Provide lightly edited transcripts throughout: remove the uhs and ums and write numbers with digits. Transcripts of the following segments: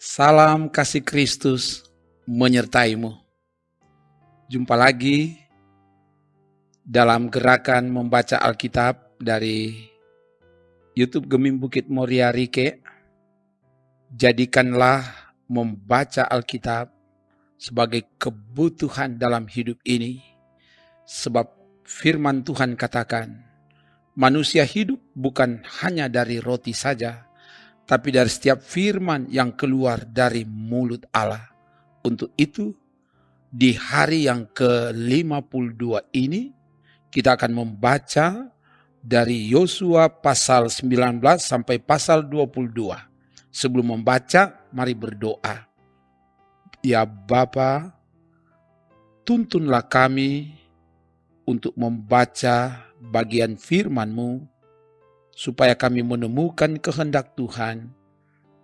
Salam kasih Kristus menyertaimu. Jumpa lagi dalam gerakan membaca Alkitab dari YouTube Gemim Bukit Moria Rike. Jadikanlah membaca Alkitab sebagai kebutuhan dalam hidup ini. Sebab firman Tuhan katakan, manusia hidup bukan hanya dari roti saja, tapi dari setiap firman yang keluar dari mulut Allah. Untuk itu, di hari yang ke-52 ini, kita akan membaca dari Yosua pasal 19 sampai pasal 22. Sebelum membaca, mari berdoa. Ya Bapa, tuntunlah kami untuk membaca bagian firman-Mu, supaya kami menemukan kehendak Tuhan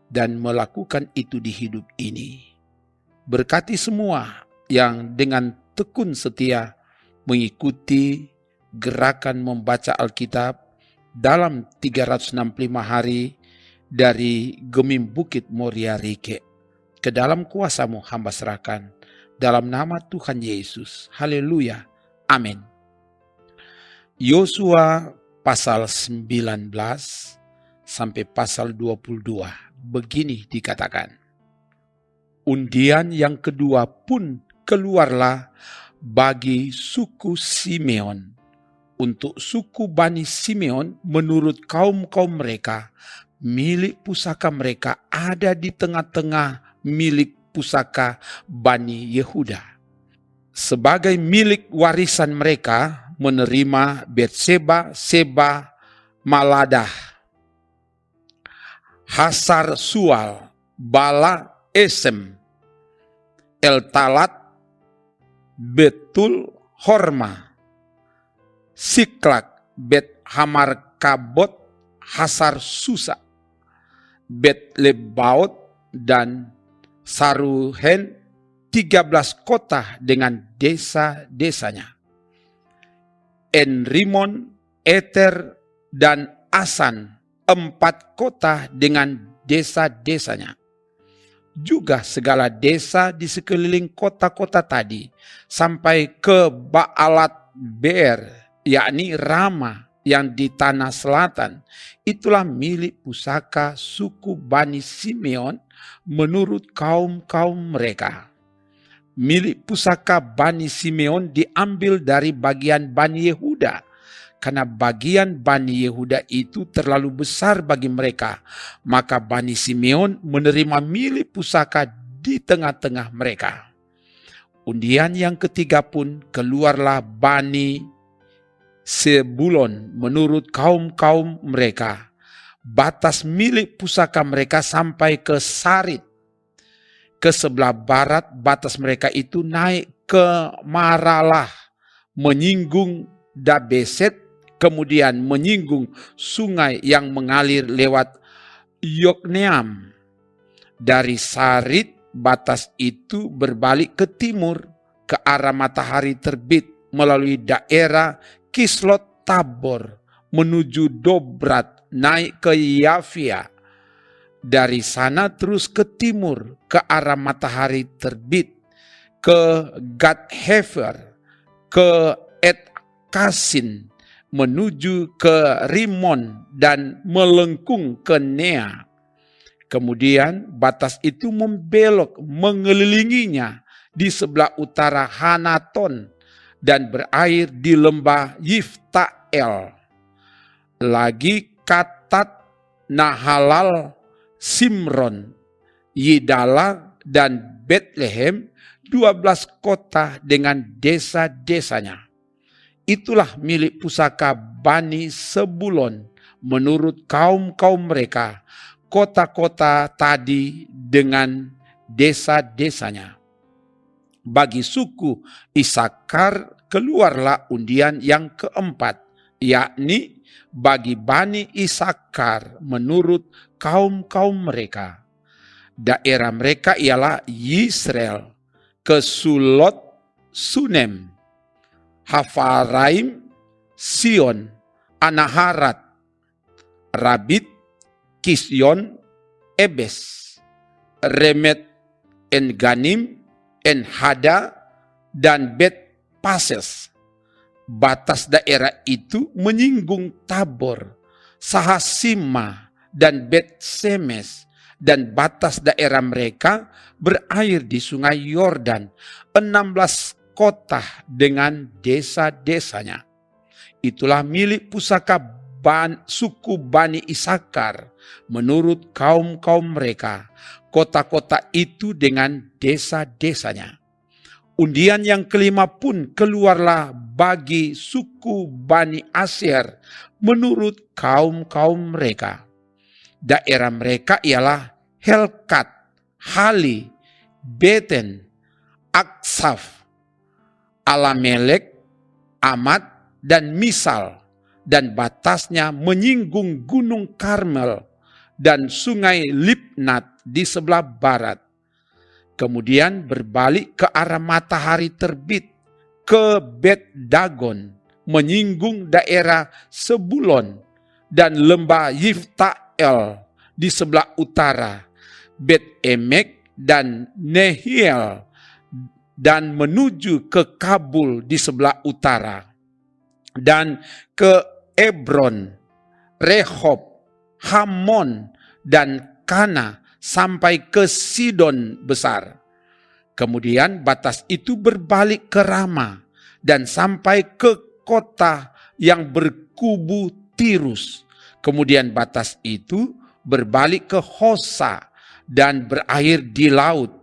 dan melakukan itu di hidup ini. Berkati semua yang dengan tekun setia mengikuti gerakan membaca Alkitab dalam 365 hari dari Gemim Bukit Moria Rike. Ke dalam kuasa-Mu hamba serahkan, dalam nama Tuhan Yesus. Haleluya. Amin. Yosua pasal 19 sampai pasal 22, begini dikatakan. Undian yang kedua pun keluarlah bagi suku Simeon. Untuk suku Bani Simeon, menurut kaum-kaum mereka, milik pusaka mereka ada di tengah-tengah milik pusaka Bani Yehuda. Sebagai milik warisan mereka, menerima Betseba, Seba, Maladah, Hasar Sual, Bala, Esem, Eltalat, Betul, Horma, Siklak, Bet Hamar Kabot, Hasar Susa, Bet Lebaot, dan Saruhen, 13 kota dengan desa-desanya. Enrimon, Eter, dan Asan, 4 kota dengan desa-desanya. Juga segala desa di sekeliling kota-kota tadi, sampai ke Baalat Beer, yakni Rama yang di tanah selatan, itulah milik pusaka suku Bani Simeon menurut kaum-kaum mereka. Milik pusaka Bani Simeon diambil dari bagian Bani Yehuda, karena bagian Bani Yehuda itu terlalu besar bagi mereka. Maka Bani Simeon menerima milik pusaka di tengah-tengah mereka. Undian yang ketiga pun keluarlah Bani Sebulon menurut kaum-kaum mereka. Batas milik pusaka mereka sampai ke Sarit. Ke sebelah barat batas mereka itu naik ke Maralah, menyinggung Dabeset, kemudian menyinggung sungai yang mengalir lewat Yokneam. Dari Sarit, batas itu berbalik ke timur, ke arah matahari terbit, melalui daerah Kislot Tabor, menuju Dobrat, naik ke Yafia. Dari sana terus ke timur, ke arah matahari terbit, ke Gad Hefer, ke Et Kasin, menuju ke Rimon dan melengkung ke Nea. Kemudian batas itu membelok mengelilinginya di sebelah utara Hanaton dan berakhir di lembah Yiftael. Lagi Katat, Nahalal, Simron, Yidala, dan Bethlehem, 12 kota dengan desa-desanya. Itulah milik pusaka Bani Sebulon menurut kaum-kaum mereka, kota-kota tadi dengan desa-desanya. Bagi suku Isakar keluarlah undian yang keempat, yakni bagi Bani Isakar menurut kaum-kaum mereka. Daerah mereka ialah Yisrael, Kesulot, Sunem, Hafaraim, Sion, Anaharat, Rabit, Kisyon, Ebes, Remet, En-Ganim, En-Hada, dan Bet-Pases. Batas daerah itu menyinggung Tabor, Sahasima, dan Bet-Semes, dan batas daerah mereka berair di sungai Yordan, 16 kota dengan desa-desanya. Itulah milik pusaka suku Bani Isakar menurut kaum-kaum mereka, kota-kota itu dengan desa-desanya. Undian yang kelima pun keluarlah bagi suku Bani Aser menurut kaum-kaum mereka. Daerah mereka ialah Helkat, Hali, Beten, Aksaf, Alamelek, Amat, dan Misal, dan batasnya menyinggung Gunung Karmel dan sungai Libnat di sebelah barat. Kemudian berbalik ke arah matahari terbit ke Bet Dagon, menyinggung daerah Sebulon dan lembah Yiftael di sebelah utara, Bet Emek dan Nehiel, dan menuju ke Kabul di sebelah utara, dan ke Ebron, Rehob, Hamon, dan Kana sampai ke Sidon besar. Kemudian batas itu berbalik ke Rama dan sampai ke kota yang berkubu Tirus. Kemudian batas itu berbalik ke Hosa dan berakhir di laut.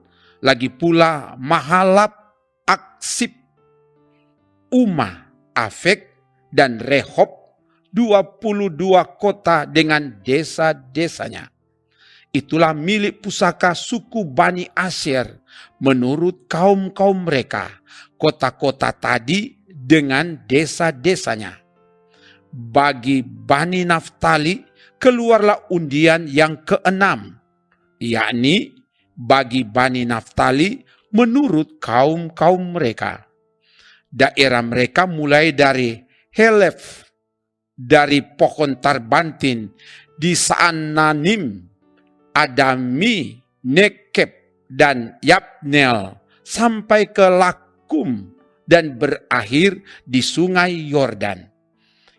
Lagi pula Mahalab, Aksib, Uma, Afek, dan Rehob, 22 kota dengan desa-desanya. Itulah milik pusaka suku Bani Aser menurut kaum-kaum mereka, kota-kota tadi dengan desa-desanya. Bagi Bani Naftali keluarlah undian yang keenam, yakni bagi Bani Naftali menurut kaum-kaum mereka. Daerah mereka mulai dari Helef, dari pohon Tarbantin di Saananim, Adami, Nekeb, dan Yabnel, sampai ke Lakum dan berakhir di sungai Yordan.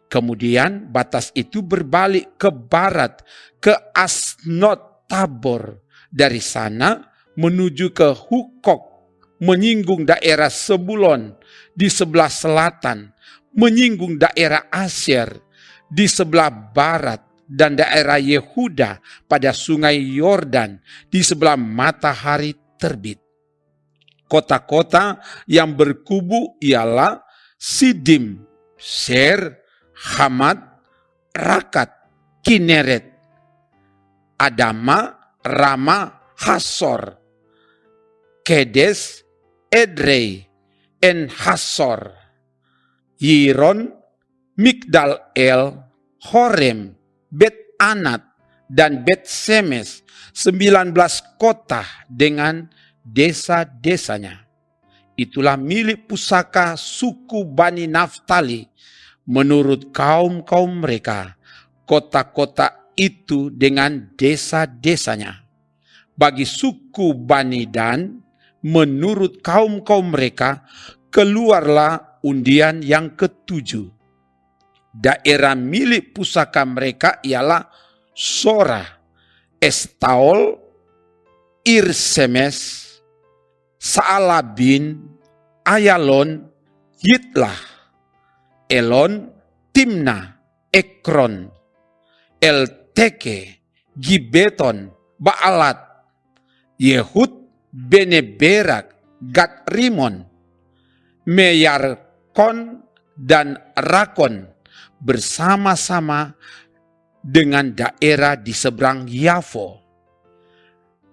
Kemudian batas itu berbalik ke barat, ke Asnot Tabor. Dari sana menuju ke Hukok, menyinggung daerah Sebulon di sebelah selatan, menyinggung daerah Aser di sebelah barat, dan daerah Yehuda pada sungai Yordan di sebelah matahari terbit. Kota-kota yang berkubu ialah Sidim, Ser, Hamad, Rakat, Kineret, Adama, Rama, Hasor, Kedes, Edrei, En-Hasor, Yiron, Migdal El, Horem, Bet Anat, dan Bet Semes, 19 kota dengan desa-desanya. Itulah milik pusaka suku Bani Naftali menurut kaum-kaum mereka, kota-kota itu dengan desa-desanya. Bagi suku Bani Dan menurut kaum-kaum mereka keluarlah undian yang ketujuh. Daerah milik pusaka mereka ialah Sora, Estaol, Irsemes, Saalabin, Ayalon, Yitlah, Elon, Timna, Ekron, Elteke, Gibeton, Baalat, Yehud, Beneberak, Gat Rimon, Meyarkon, dan Rakon, bersama-sama dengan daerah di seberang Yafo.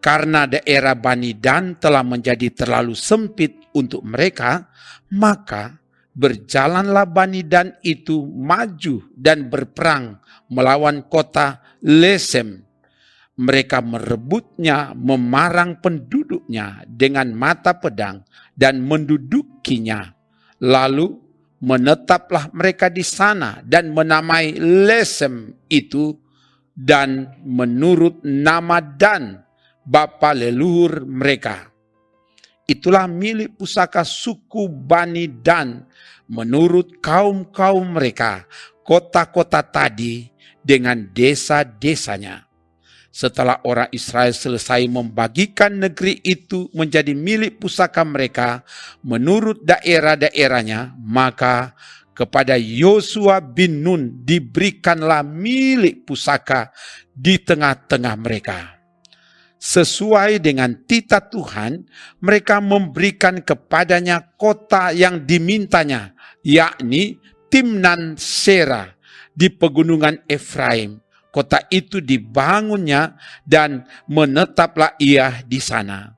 Karena daerah Bani Dan telah menjadi terlalu sempit untuk mereka, maka berjalanlah Bani Dan itu maju dan berperang melawan kota Lesem. Mereka merebutnya, memarang penduduknya dengan mata pedang dan mendudukinya. Lalu menetaplah mereka di sana dan menamai Lesem itu dan menurut nama Dan, bapa leluhur mereka. Itulah milik pusaka suku Bani Dan menurut kaum-kaum mereka, kota-kota tadi dengan desa-desanya. Setelah orang Israel selesai membagikan negeri itu menjadi milik pusaka mereka menurut daerah-daerahnya, maka kepada Yosua bin Nun diberikanlah milik pusaka di tengah-tengah mereka. Sesuai dengan titah Tuhan, mereka memberikan kepadanya kota yang dimintanya, yakni Timnan Sera di pegunungan Efraim. Kota itu dibangunnya dan menetaplah ia di sana.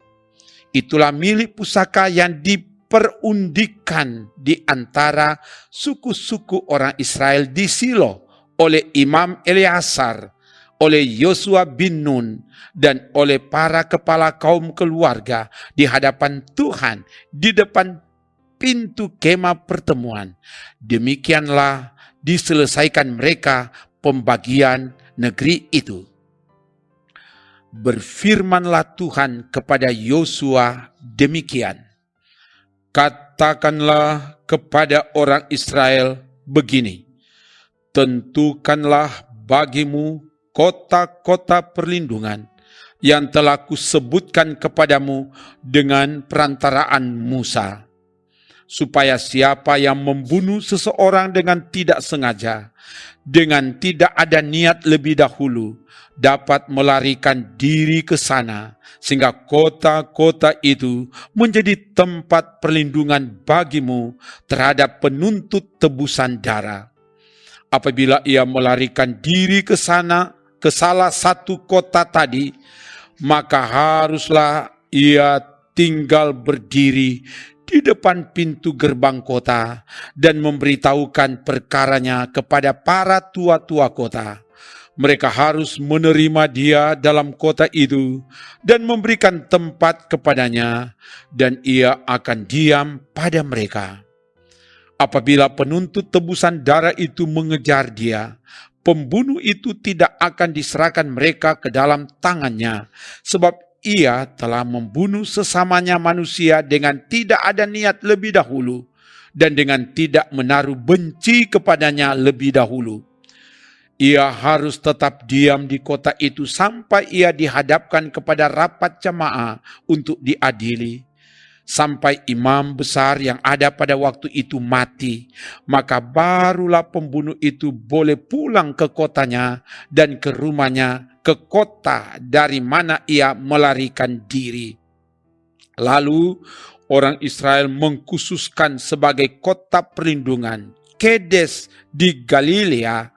Itulah milik pusaka yang diperundikan di antara suku-suku orang Israel di Silo oleh Imam Eleazar, oleh Yosua bin Nun, dan oleh para kepala kaum keluarga di hadapan Tuhan di depan pintu kemah pertemuan. Demikianlah diselesaikan mereka pembagian negeri itu. Berfirmanlah Tuhan kepada Yosua demikian, katakanlah kepada orang Israel begini, tentukanlah bagimu kota-kota perlindungan yang telah kusebutkan kepadamu dengan perantaraan Musa, supaya siapa yang membunuh seseorang dengan tidak sengaja, dengan tidak ada niat lebih dahulu, dapat melarikan diri ke sana, sehingga kota-kota itu menjadi tempat perlindungan bagimu terhadap penuntut tebusan darah. Apabila ia melarikan diri ke sana, ke salah satu kota tadi, maka haruslah ia tinggal berdiri di depan pintu gerbang kota dan memberitahukan perkaranya kepada para tua-tua kota. Mereka harus menerima dia dalam kota itu dan memberikan tempat kepadanya, dan ia akan diam pada mereka. Apabila penuntut tebusan darah itu mengejar dia, pembunuh itu tidak akan diserahkan mereka ke dalam tangannya, sebab ia telah membunuh sesamanya manusia dengan tidak ada niat lebih dahulu, dan dengan tidak menaruh benci kepadanya lebih dahulu. Ia harus tetap diam di kota itu sampai ia dihadapkan kepada rapat jemaah untuk diadili. Sampai imam besar yang ada pada waktu itu mati, maka barulah pembunuh itu boleh pulang ke kotanya dan ke rumahnya, ke kota dari mana ia melarikan diri. Lalu orang Israel mengkhususkan sebagai kota perlindungan Kedes di Galilea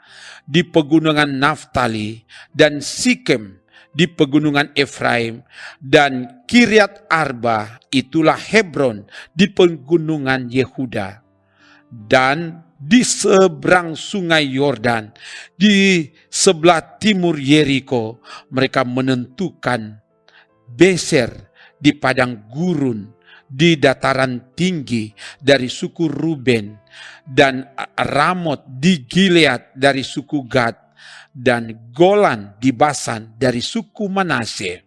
di pegunungan Naftali, dan Sikem di pegunungan Efraim, dan Kiryat Arba, itulah Hebron, di pegunungan Yehuda. Dan di seberang sungai Yordan, di sebelah timur Yeriko, mereka menentukan Beser di padang gurun, di dataran tinggi dari suku Ruben, dan Ramot di Gilead dari suku Gad, dan Golan di Basan dari suku Manasye.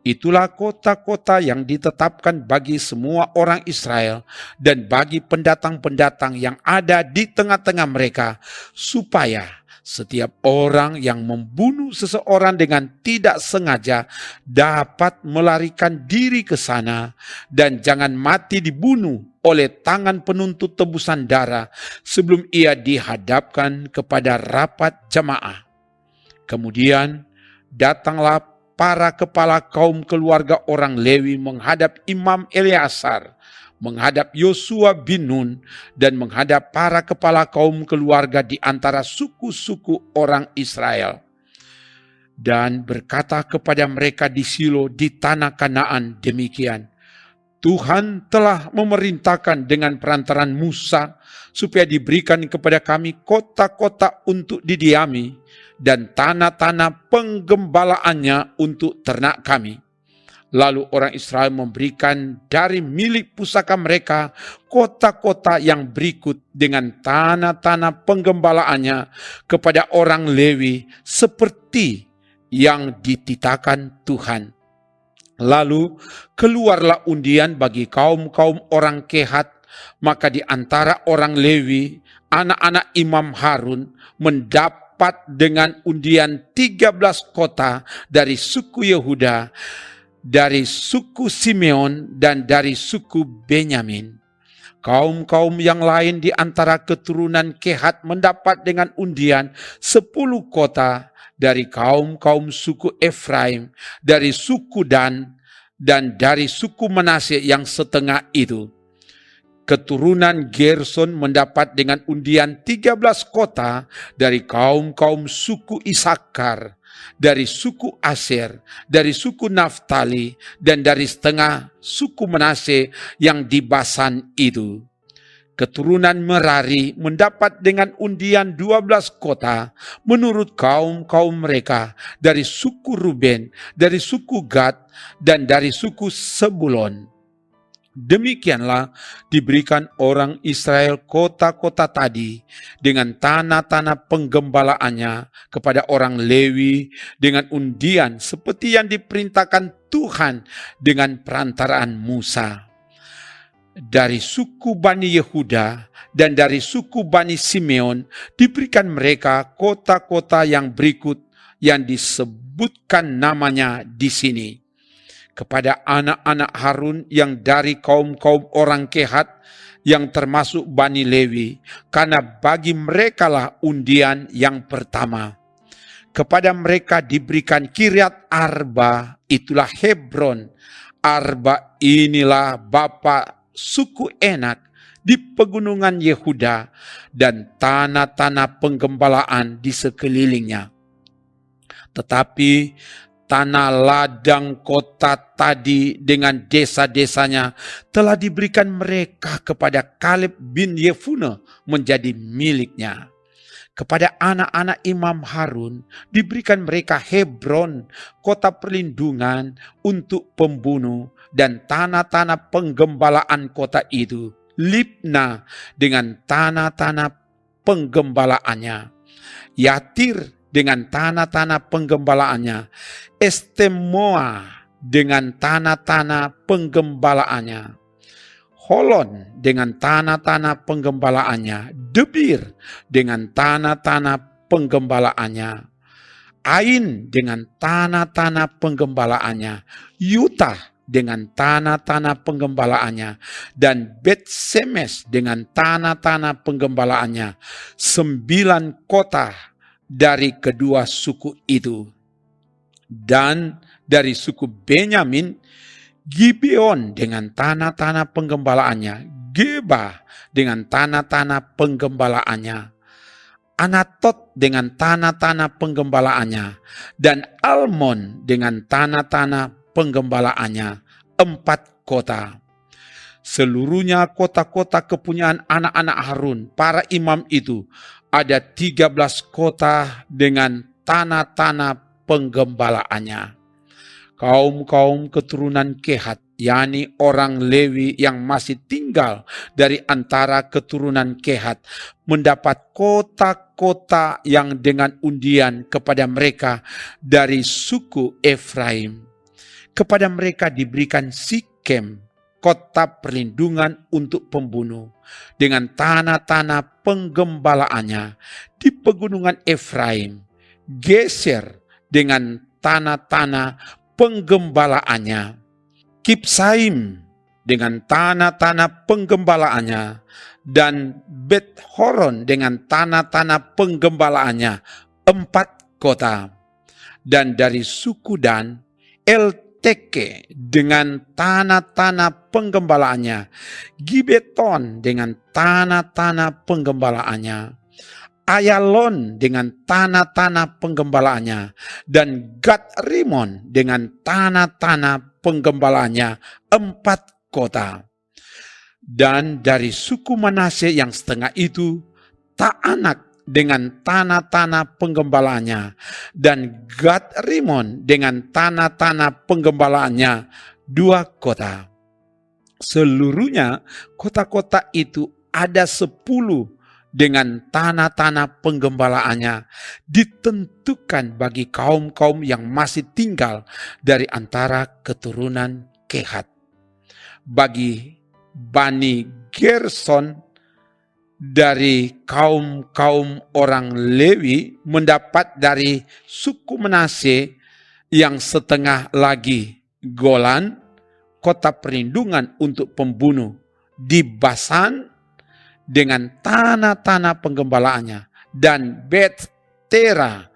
Itulah kota-kota yang ditetapkan bagi semua orang Israel dan bagi pendatang-pendatang yang ada di tengah-tengah mereka, supaya setiap orang yang membunuh seseorang dengan tidak sengaja dapat melarikan diri ke sana dan jangan mati dibunuh oleh tangan penuntut tebusan darah sebelum ia dihadapkan kepada rapat jemaah. Kemudian datanglah para kepala kaum keluarga orang Lewi menghadap Imam Eleazar, menghadap Yosua bin Nun, dan menghadap para kepala kaum keluarga di antara suku-suku orang Israel, dan berkata kepada mereka di Silo di tanah Kanaan demikian, Tuhan telah memerintahkan dengan perantaran Musa supaya diberikan kepada kami kota-kota untuk didiami dan tanah-tanah penggembalaannya untuk ternak kami. Lalu orang Israel memberikan dari milik pusaka mereka kota-kota yang berikut dengan tanah-tanah penggembalaannya kepada orang Lewi seperti yang dititahkan Tuhan. Lalu keluarlah undian bagi kaum-kaum orang Kehat, maka di antara orang Lewi, anak-anak Imam Harun mendapat dengan undian 13 kota dari suku Yehuda, dari suku Simeon, dan dari suku Benyamin. Kaum-kaum yang lain di antara keturunan Kehat mendapat dengan undian 10 kota dari kaum-kaum suku Efraim, dari suku Dan, dan dari suku Manasye yang setengah itu. Keturunan Gerson mendapat dengan undian 13 kota dari kaum-kaum suku Isakar, dari suku Aser, dari suku Naftali, dan dari setengah suku Manasye yang di Basan itu. Keturunan Merari mendapat dengan undian 12 kota menurut kaum-kaum mereka dari suku Ruben, dari suku Gad, dan dari suku Sebulon. Demikianlah diberikan orang Israel kota-kota tadi dengan tanah-tanah penggembalaannya kepada orang Lewi dengan undian seperti yang diperintahkan Tuhan dengan perantaraan Musa. Dari suku Bani Yehuda dan dari suku Bani Simeon diberikan mereka kota-kota yang berikut yang disebutkan namanya di sini. Kepada anak-anak Harun yang dari kaum-kaum orang Kehat yang termasuk Bani Lewi, karena bagi merekalah undian yang pertama. Kepada mereka diberikan Kiryat Arba, itulah Hebron. Arba inilah bapa suku Enak di pegunungan Yehuda dan tanah-tanah penggembalaan di sekelilingnya. Tetapi tanah ladang kota tadi dengan desa-desanya telah diberikan mereka kepada Kaleb bin Yefune menjadi miliknya. Kepada anak-anak Imam Harun diberikan mereka Hebron, kota perlindungan untuk pembunuh, dan tanah-tanah penggembalaan kota itu, Libna dengan tanah-tanah penggembalaannya, Yatir dengan tanah-tanah penggembalaannya, Estemoa dengan tanah-tanah penggembalaannya, Holon dengan tanah-tanah penggembalaannya, Debir dengan tanah-tanah penggembalaannya, Ain dengan tanah-tanah penggembalaannya, Yutah dengan tanah-tanah penggembalaannya, dan Bet-Semes dengan tanah-tanah penggembalaannya. 9 kota dari kedua suku itu. Dan dari suku Benyamin, Gibeon dengan tanah-tanah penggembalaannya, Geba dengan tanah-tanah penggembalaannya, Anatot dengan tanah-tanah penggembalaannya, dan Almon dengan tanah-tanah penggembalaannya, 4 kota. Seluruhnya kota-kota kepunyaan anak-anak Harun, para imam itu, ada 13 kota dengan tanah-tanah penggembalaannya. Kaum-kaum keturunan Kehat, yakni orang Lewi yang masih tinggal dari antara keturunan Kehat, mendapat kota-kota yang dengan undian kepada mereka dari suku Efraim. Kepada mereka diberikan Sikem, kota perlindungan untuk pembunuh, dengan tanah-tanah penggembalaannya di pegunungan Efraim, Geser dengan tanah-tanah penggembalaannya, Kipsaim dengan tanah-tanah penggembalaannya, dan Bet Horon dengan tanah-tanah penggembalaannya, 4 kota. Dan dari suku Dan, Elteke dengan tanah-tanah penggembalaannya, Gibeton dengan tanah-tanah penggembalaannya, Ayalon dengan tanah-tanah penggembalaannya, dan Gad Rimon dengan tanah-tanah penggembalaannya, 4 kota. Dan dari suku Manasye yang setengah itu, Taanak dengan tanah-tanah penggembalaannya, dan Gad Rimon dengan tanah-tanah penggembalaannya, 2 kota. Seluruhnya kota-kota itu ada 10 dengan tanah-tanah penggembalaannya, ditentukan bagi kaum-kaum yang masih tinggal dari antara keturunan Kehat. Bagi Bani Gerson dari kaum-kaum orang Lewi mendapat dari suku Manase yang setengah lagi Golan, kota perlindungan untuk pembunuh di Basan dengan tanah-tanah penggembalaannya, dan Bet-Tera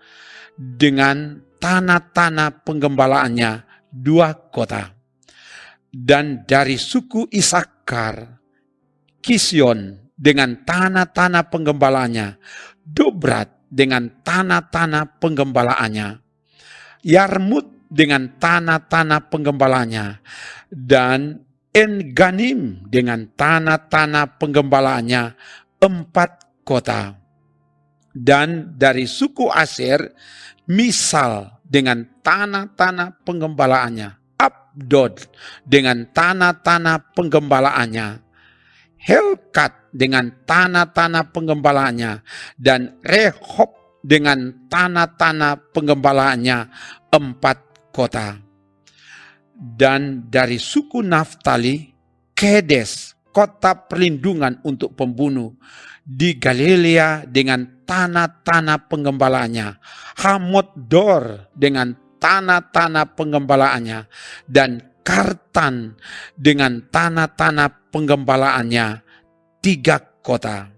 dengan tanah-tanah penggembalaannya, 2 kota. Dan dari suku Isakar, Kision dengan tanah-tanah penggembalaannya, Dobrat dengan tanah-tanah penggembalaannya, Yarmut dengan tanah-tanah penggembalaannya, dan En-Ganim dengan tanah-tanah penggembalaannya, 4 kota. Dan dari suku Aser, Misal dengan tanah-tanah penggembalaannya, Abdod dengan tanah-tanah penggembalaannya, Helkat dengan tanah-tanah penggembalaannya, dan Rehob dengan tanah-tanah penggembalaannya, 4 kota. Dan dari suku Naftali, Kedes, kota perlindungan untuk pembunuh di Galilea dengan tanah-tanah penggembalaannya, Hamot-Dor dengan tanah-tanah penggembalaannya, dan Kartan dengan tanah-tanah penggembalaannya, 3 kota.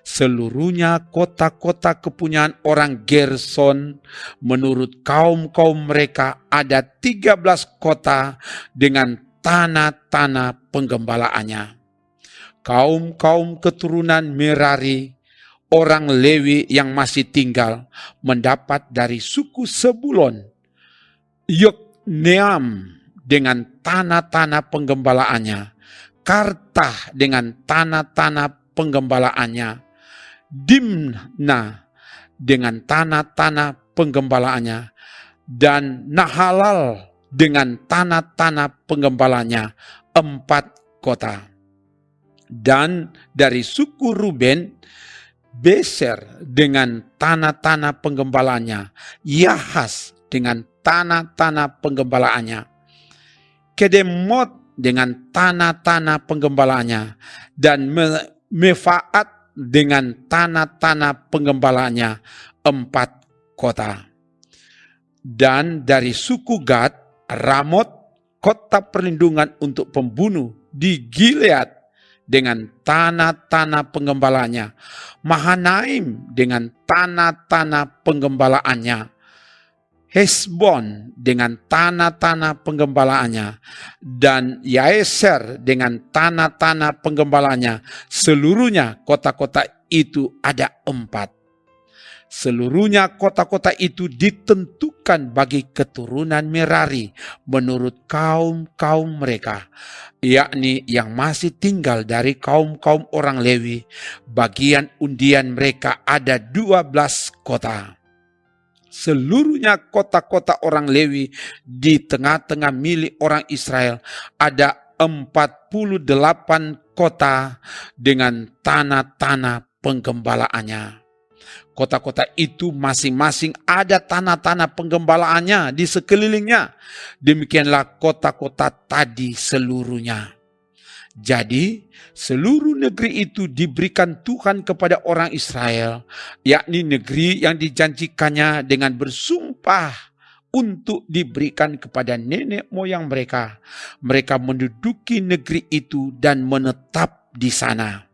Seluruhnya kota-kota kepunyaan orang Gerson, menurut kaum-kaum mereka ada 13 kota dengan tanah-tanah penggembalaannya. Kaum-kaum keturunan Merari, orang Lewi yang masih tinggal, mendapat dari suku Sebulon, Yokneam dengan tanah-tanah penggembalaannya, Kartah dengan tanah-tanah penggembalaannya, Dimna dengan tanah-tanah penggembalaannya, dan Nahalal dengan tanah-tanah penggembalaannya, 4 kota. Dan dari suku Ruben, Beser dengan tanah-tanah penggembalaannya, Yahas dengan tanah-tanah penggembalaannya, Kedemot dengan tanah-tanah penggembalaannya, dan Mefaat dengan tanah-tanah penggembalaannya, 4 kota. Dan dari suku Gad, Ramot, kota perlindungan untuk pembunuh di Gilead dengan tanah-tanah penggembalaannya, Mahanaim dengan tanah-tanah penggembalaannya, Hesbon dengan tanah-tanah penggembalaannya, dan Yaeser dengan tanah-tanah penggembalaannya. Seluruhnya kota-kota itu ada 4. Seluruhnya kota-kota itu ditentukan bagi keturunan Merari menurut kaum-kaum mereka, yakni yang masih tinggal dari kaum-kaum orang Lewi. Bagian undian mereka ada 12 kota. Seluruhnya kota-kota orang Lewi di tengah-tengah milik orang Israel ada 48 kota dengan tanah-tanah penggembalaannya. Kota-kota itu masing-masing ada tanah-tanah penggembalaannya di sekelilingnya. Demikianlah kota-kota tadi seluruhnya. Jadi seluruh negeri itu diberikan Tuhan kepada orang Israel, yakni negeri yang dijanjikannya dengan bersumpah untuk diberikan kepada nenek moyang mereka. Mereka menduduki negeri itu dan menetap di sana.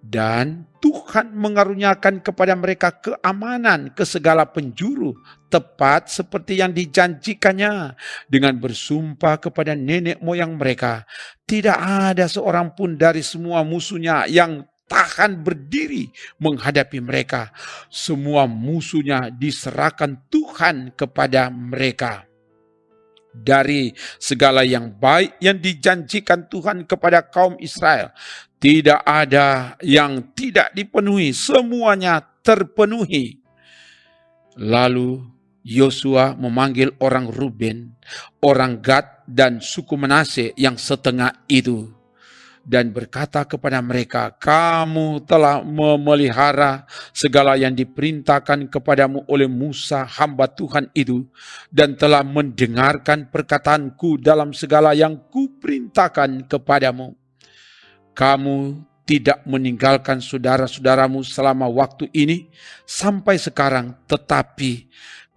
Dan Tuhan mengaruniakan kepada mereka keamanan ke segala penjuru, tepat seperti yang dijanjikannya dengan bersumpah kepada nenek moyang mereka. Tidak ada seorang pun dari semua musuhnya yang tahan berdiri menghadapi mereka. Semua musuhnya diserahkan Tuhan kepada mereka. dari segala yang baik yang dijanjikan Tuhan kepada kaum Israel. Tidak ada yang tidak dipenuhi, semuanya terpenuhi. Lalu Yosua memanggil orang Ruben, orang Gad, dan suku Manase yang setengah itu, dan berkata kepada mereka, kamu telah memelihara segala yang diperintahkan kepadamu oleh Musa hamba Tuhan itu, dan telah mendengarkan perkataanku dalam segala yang kuperintahkan kepadamu. Kamu tidak meninggalkan saudara-saudaramu selama waktu ini sampai sekarang, tetapi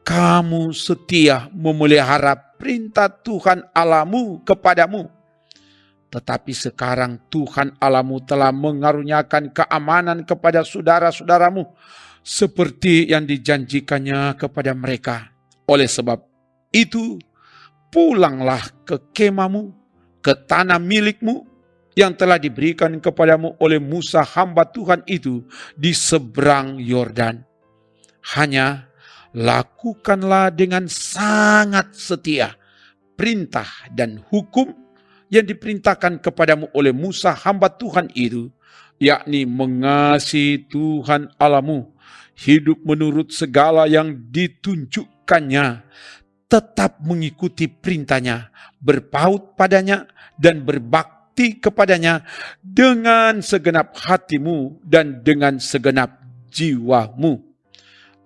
kamu setia memelihara perintah Tuhan Allahmu kepadamu. Tetapi sekarang Tuhan Allahmu telah mengaruniakan keamanan kepada saudara-saudaramu seperti yang dijanjikannya kepada mereka. Oleh sebab itu, pulanglah ke kemahmu, ke tanah milikmu yang telah diberikan kepadamu oleh Musa hamba Tuhan itu di seberang Yordan. Hanya lakukanlah dengan sangat setia perintah dan hukum yang diperintahkan kepadamu oleh Musa hamba Tuhan itu, yakni mengasihi Tuhan Allahmu, hidup menurut segala yang ditunjukkannya, tetap mengikuti perintahnya, berpaut padanya dan berbakti kepadanya dengan segenap hatimu dan dengan segenap jiwamu.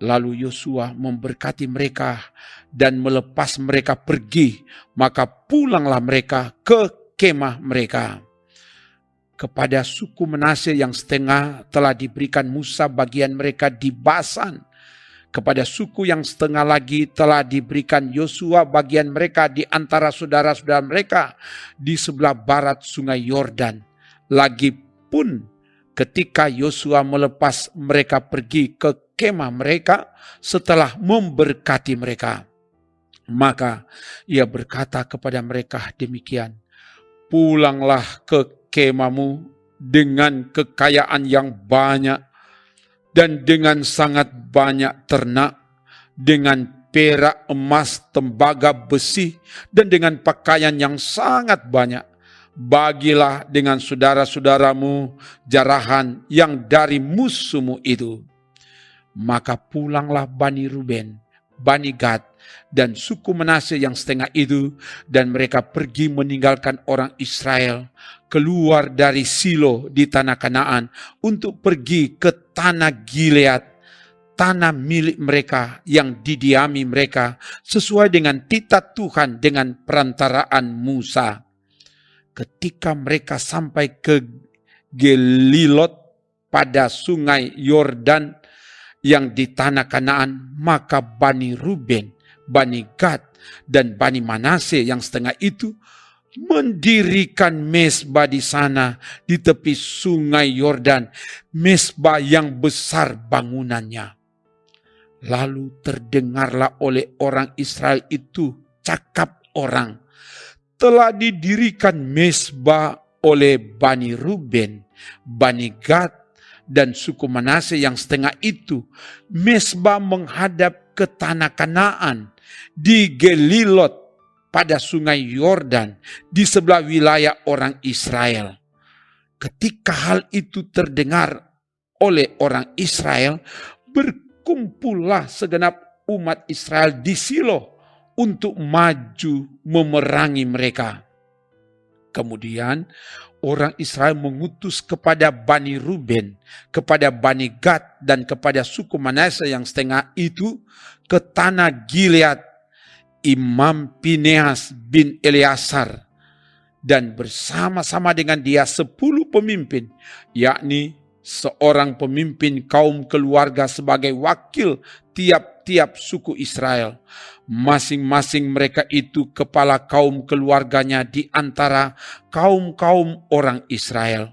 Lalu Yosua memberkati mereka dan melepas mereka pergi, maka pulanglah mereka ke kemah mereka. Kepada suku Manase yang setengah telah diberikan Musa bagian mereka di Basan. Kepada suku yang setengah lagi telah diberikan Yosua bagian mereka di antara saudara-saudara mereka di sebelah barat sungai Yordan. Lagipun ketika Yosua melepas mereka pergi ke kemah mereka setelah memberkati mereka, maka ia berkata kepada mereka demikian, pulanglah ke kemahmu dengan kekayaan yang banyak dan dengan sangat banyak ternak, dengan perak, emas, tembaga, besi, dan dengan pakaian yang sangat banyak. Bagilah dengan saudara-saudaramu jarahan yang dari musuhmu itu. Maka pulanglah Bani Ruben, Bani Gad, dan suku Manase yang setengah itu, dan mereka pergi meninggalkan orang Israel, keluar dari Silo di tanah Kanaan untuk pergi ke tanah Gilead, tanah milik mereka yang didiami mereka sesuai dengan titah Tuhan dengan perantaraan Musa. Ketika mereka sampai ke Gelilot pada sungai Yordan yang di tanah Kanaan, maka Bani Ruben, Bani Gad, dan Bani Manase yang setengah itu mendirikan mezbah di sana di tepi sungai Yordan, mezbah yang besar bangunannya. Lalu terdengarlah oleh orang Israel itu cakap orang, telah didirikan mezbah oleh Bani Ruben, Bani Gad, dan suku Manase yang setengah itu, mezbah menghadap ke tanah Kanaan di Gelilot pada sungai Yordan di sebelah wilayah orang Israel. Ketika hal itu terdengar oleh orang Israel, berkumpullah segenap umat Israel di Silo untuk maju memerangi mereka. Kemudian orang Israel mengutus kepada Bani Ruben, kepada Bani Gad, dan kepada suku Manase yang setengah itu ke tanah Gilead, Imam Pineas bin Eleazar, dan bersama-sama dengan dia 10 pemimpin, yakni seorang pemimpin kaum keluarga sebagai wakil tiap-tiap suku Israel. Masing-masing mereka itu kepala kaum keluarganya di antara kaum-kaum orang Israel.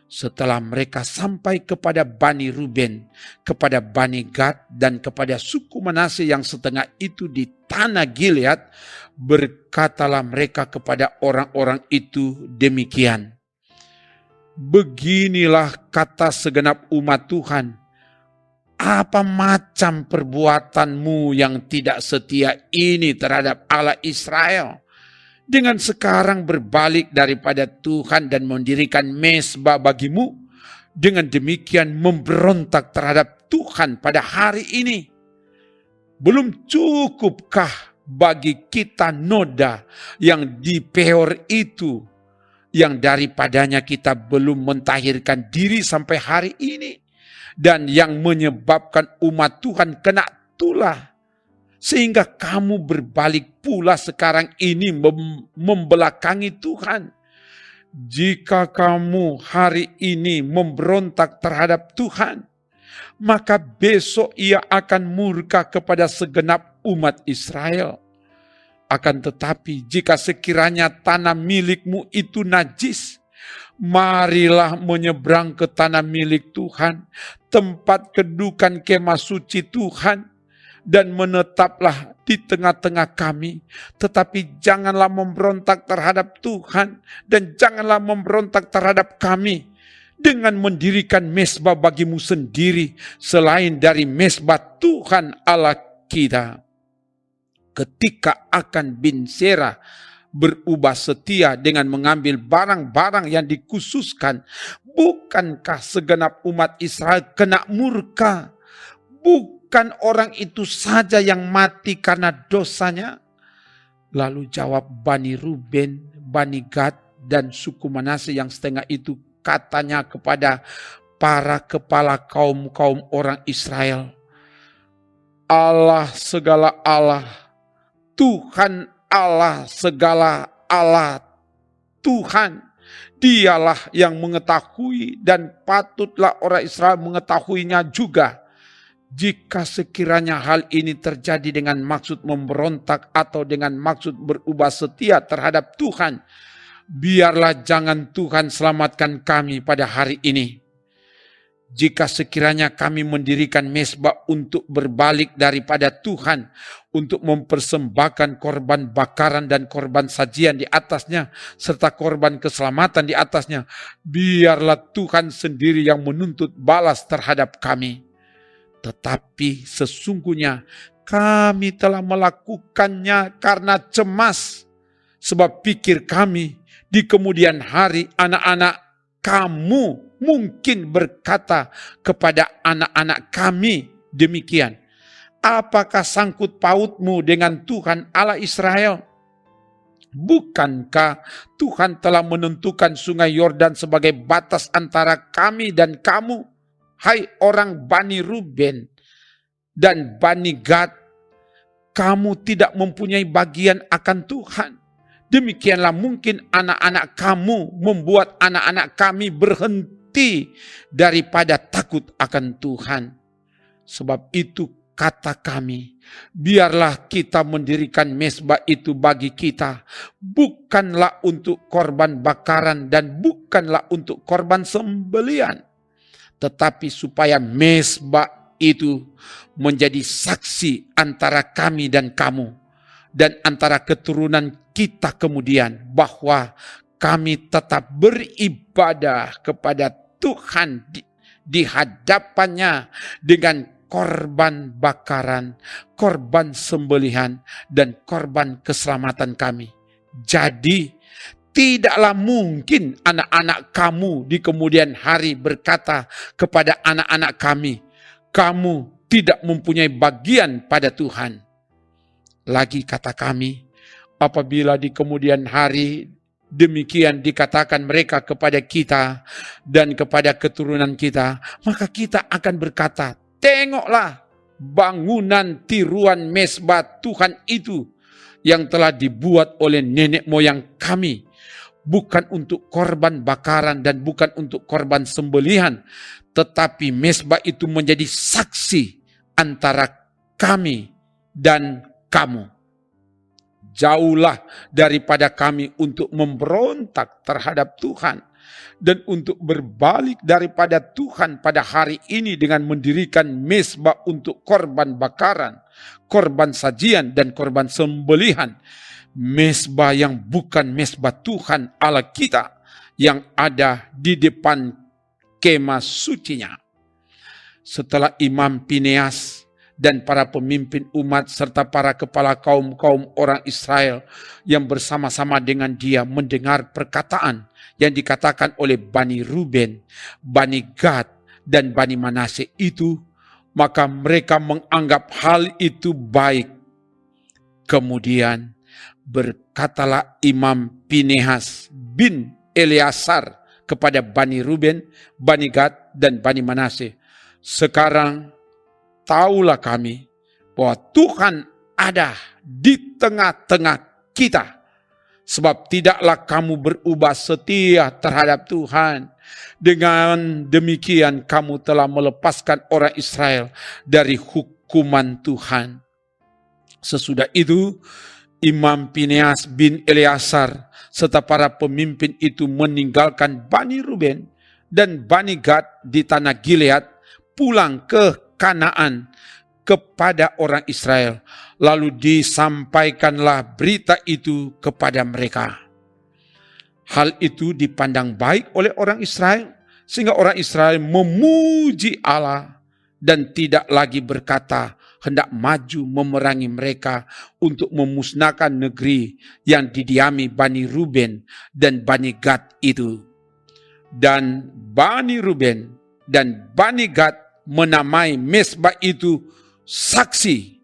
Setelah mereka sampai kepada Bani Ruben, kepada Bani Gad, dan kepada suku Manase yang setengah itu di tanah Gilead, berkatalah mereka kepada orang-orang itu demikian, beginilah kata segenap umat Tuhan, Apa macam perbuatanmu yang tidak setia ini terhadap Allah Israel? Dengan sekarang berbalik daripada Tuhan dan mendirikan mezbah bagimu, dengan demikian memberontak terhadap Tuhan pada hari ini. Belum cukupkah bagi kita noda yang di Peor itu, yang daripadanya kita belum mentahirkan diri sampai hari ini, dan yang menyebabkan umat Tuhan kena tulah, sehingga kamu berbalik pula sekarang ini membelakangi Tuhan. Jika kamu hari ini memberontak terhadap Tuhan, maka besok ia akan murka kepada segenap umat Israel. Akan tetapi jika sekiranya tanah milikmu itu najis, marilah menyeberang ke tanah milik Tuhan, tempat kedudukan kemah suci Tuhan, dan menetaplah di tengah-tengah kami. Tetapi janganlah memberontak terhadap Tuhan, dan janganlah memberontak terhadap kami dengan mendirikan mezbah bagimu sendiri selain dari mezbah Tuhan Allah kita. Ketika akan bin Serah berubah setia dengan mengambil barang-barang yang dikhususkan, bukankah segenap umat Israel kena murka? Bukan orang itu saja yang mati karena dosanya? Lalu jawab Bani Ruben, Bani Gad, dan suku Manase yang setengah itu, katanya kepada para kepala kaum-kaum orang Israel, Allah segala Allah, Tuhan Allah segala Allah, Tuhan, dialah yang mengetahui, dan patutlah orang Israel mengetahuinya juga. Jika sekiranya hal ini terjadi dengan maksud memberontak atau dengan maksud berubah setia terhadap Tuhan, biarlah jangan Tuhan selamatkan kami pada hari ini. Jika sekiranya kami mendirikan mezbah untuk berbalik daripada Tuhan, untuk mempersembahkan korban bakaran dan korban sajian di atasnya, serta korban keselamatan di atasnya, biarlah Tuhan sendiri yang menuntut balas terhadap kami. Tetapi sesungguhnya kami telah melakukannya karena cemas, sebab pikir kami di kemudian hari anak-anak kamu mungkin berkata kepada anak-anak kami demikian, apakah sangkut pautmu dengan Tuhan Allah Israel? Bukankah Tuhan telah menentukan sungai Yordan sebagai batas antara kami dan kamu, hai orang Bani Ruben dan Bani Gad? Kamu tidak mempunyai bagian akan Tuhan. Demikianlah mungkin anak-anak kamu membuat anak-anak kami berhenti daripada takut akan Tuhan. Sebab itu kata kami, biarlah kita mendirikan mezbah itu bagi kita, bukanlah untuk korban bakaran dan bukanlah untuk korban sembelian, tetapi supaya mezbah itu menjadi saksi antara kami dan kamu, dan antara keturunan kita kemudian, bahwa kami tetap beribadah kepada Tuhan di hadapannya dengan korban bakaran, korban sembelihan, dan korban keselamatan kami. Jadi tidaklah mungkin anak-anak kamu di kemudian hari berkata kepada anak-anak kami, kamu tidak mempunyai bagian pada Tuhan. Lagi kata kami, apabila di kemudian hari demikian dikatakan mereka kepada kita dan kepada keturunan kita, maka kita akan berkata, tengoklah bangunan tiruan mezbah Tuhan itu yang telah dibuat oleh nenek moyang kami, bukan untuk korban bakaran dan bukan untuk korban sembelihan, tetapi mezbah itu menjadi saksi antara kami dan kamu. Jauhlah daripada kami untuk memberontak terhadap Tuhan dan untuk berbalik daripada Tuhan pada hari ini dengan mendirikan mezbah untuk korban bakaran, korban sajian, dan korban sembelihan. Mezbah yang bukan mezbah Tuhan Allah kita yang ada di depan kemah sucinya. Setelah Imam Pineas dan para pemimpin umat serta para kepala kaum-kaum orang Israel yang bersama-sama dengan dia mendengar perkataan yang dikatakan oleh Bani Ruben, Bani Gad, dan Bani Manasye itu, maka mereka menganggap hal itu baik. Kemudian berkatalah Imam Pinehas bin Eleazar kepada Bani Ruben, Bani Gad, dan Bani Manasye, sekarang taulah kami bahwa Tuhan ada di tengah-tengah kita. Sebab tidaklah kamu berubah setia terhadap Tuhan. Dengan demikian kamu telah melepaskan orang Israel dari hukuman Tuhan. Sesudah itu Imam Pineas bin Eleazar serta para pemimpin itu meninggalkan Bani Ruben dan Bani Gad di tanah Gilead, pulang ke Kanaan kepada orang Israel. Lalu disampaikanlah berita itu kepada mereka. Hal itu dipandang baik oleh orang Israel, sehingga orang Israel memuji Allah dan tidak lagi berkata hendak maju memerangi mereka untuk memusnahkan negeri yang didiami Bani Ruben dan Bani Gad itu. Dan Bani Ruben dan Bani Gad menamai mezbah itu saksi,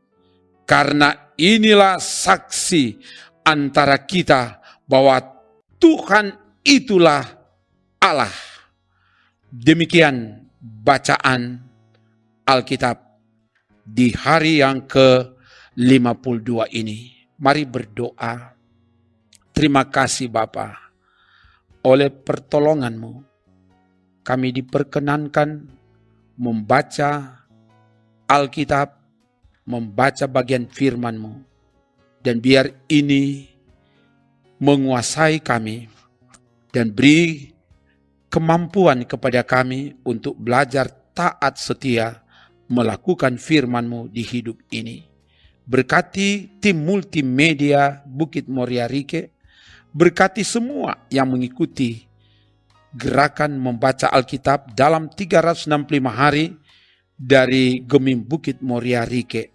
karena inilah saksi antara kita bahwa Tuhan itulah Allah. Demikian bacaan Alkitab di hari yang ke-52 ini. Mari berdoa. Terima kasih Bapa, oleh pertolongan-Mu kami diperkenankan membaca Alkitab, membaca bagian firman-Mu, dan biar ini menguasai kami dan beri kemampuan kepada kami untuk belajar taat setia melakukan firman-Mu di hidup ini. Berkati tim multimedia Bukit Moria Rike, berkati semua yang mengikuti gerakan membaca Alkitab dalam 365 hari dari Gemim Bukit Moria Rike.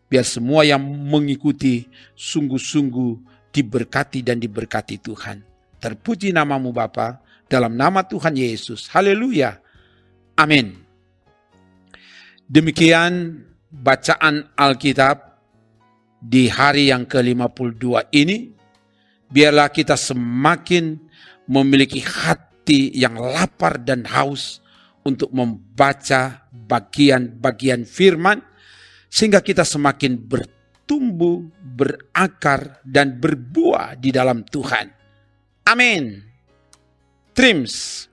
Biar semua yang mengikuti sungguh-sungguh diberkati dan diberkati Tuhan. Terpuji nama-Mu Bapa, dalam nama Tuhan Yesus. Haleluya. Amin. Demikian bacaan Alkitab di hari yang ke-52 ini. Biarlah kita semakin memiliki hati yang lapar dan haus untuk membaca bagian-bagian firman, sehingga kita semakin bertumbuh, berakar, dan berbuah di dalam Tuhan. Amin. Trims.